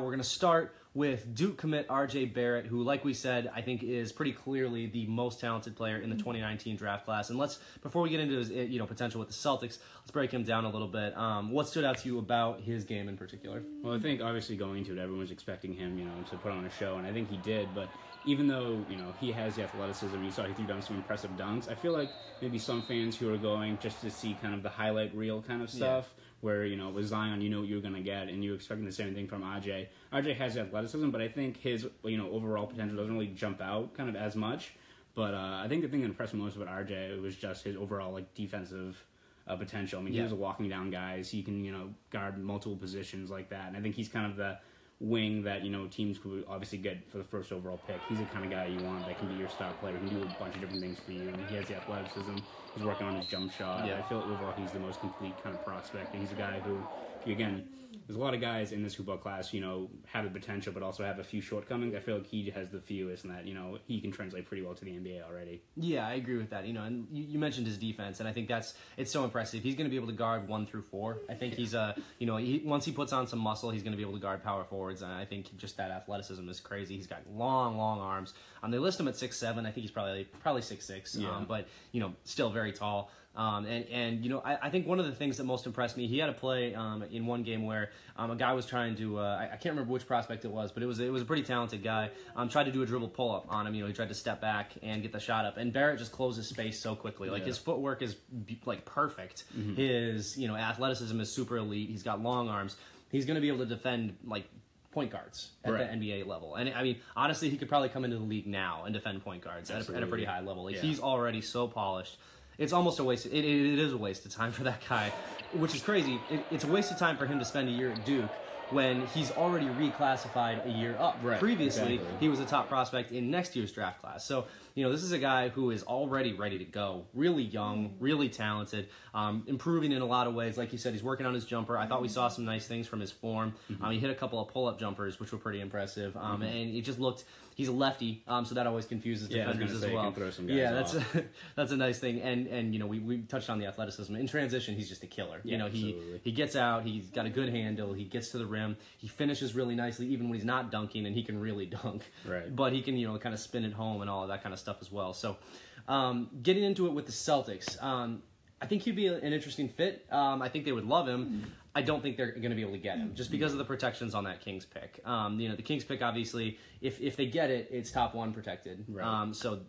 We're going to start with Duke commit rj-barrett, who, like we said, I think is pretty clearly the most talented player in the 2019 draft class. And before we get into his potential with the Celtics, let's break him down a little bit. What stood out to you about his game in particular? Well, I think obviously going into it, everyone was expecting him, to put on a show, and I think he did. But even though, he has the athleticism, you saw he threw down some impressive dunks, I feel like maybe some fans who are going just to see kind of the highlight reel kind of stuff, where, with Zion, you know what you're going to get, and you're expecting the same thing from RJ. RJ has the athleticism, but I think his, overall potential doesn't really jump out kind of as much. But I think the thing that impressed me most about RJ was just his overall, defensive potential. I mean, he was walking down guys. He can, guard multiple positions like that. And I think he's kind of the wing that, teams could obviously get for the first overall pick. He's the kind of guy you want that can be your star player, can do a bunch of different things for you. And he has the athleticism. He's working on his jump shot. I feel like overall he's the most complete kind of prospect. And he's a guy who, again, there's a lot of guys in this hoopball class, have the potential but also have a few shortcomings. I feel like he has the fewest, and that, he can translate pretty well to the NBA already. Yeah, I agree with that. And you mentioned his defense, and I think it's so impressive. He's going to be able to guard 1 through 4. I think he's once he puts on some muscle, he's going to be able to guard power forwards, and I think just that athleticism is crazy. He's got long arms. They list him at 6'7". I think he's probably 6'6", but still very tall. I think one of the things that most impressed me, he had a play in one game where a guy was trying to I can't remember which prospect it was, but it was a pretty talented guy. Tried to do a dribble pull up on him. He tried to step back and get the shot up, and Barrett just closed his space so quickly. His footwork is perfect. Mm-hmm. His athleticism is super elite. He's got long arms. He's going to be able to defend point guards at the NBA level. And I mean, honestly, he could probably come into the league now and defend point guards at a pretty high level. He's already so polished. It's almost a waste. It is a waste of time for that guy, which is crazy. It's a waste of time for him to spend a year at Duke when he's already reclassified a year up. Right, Previously, he was a top prospect in next year's draft class. So, this is a guy who is already ready to go. Really young, really talented, improving in a lot of ways. Like you said, he's working on his jumper. I thought we saw some nice things from his form. He hit a couple of pull-up jumpers, which were pretty impressive. And it just looked... He's a lefty, so that always confuses defenders as well. That's a nice thing. And we touched on the athleticism. In transition, he's just a killer. He gets out, he's got a good handle, he gets to the rim, he finishes really nicely even when he's not dunking, and he can really dunk. Right. But he can, kind of spin it home and all of that kind of stuff as well. So getting into it with the Celtics, I think he'd be an interesting fit. I think they would love him. I don't think they're going to be able to get him just because of the protections on that Kings pick. The Kings pick, obviously, if they get it, it's top 1 protected. Right. So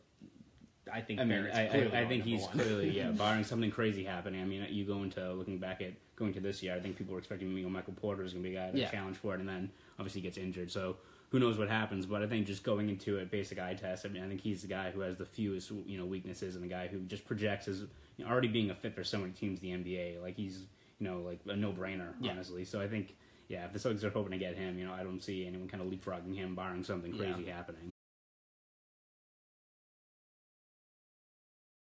I think I think he's clearly, barring something crazy happening. I mean, you go into looking back at going to this year, I think people were expecting Michael Porter is going to be a guy to challenge for it, and then obviously gets injured. So who knows what happens? But I think just going into a basic eye test, I think he's the guy who has the fewest weaknesses, and the guy who just projects as already being a fit for so many teams in the NBA. He's a no-brainer, honestly. So I think, if the Celtics are hoping to get him, I don't see anyone kind of leapfrogging him, barring something crazy happening.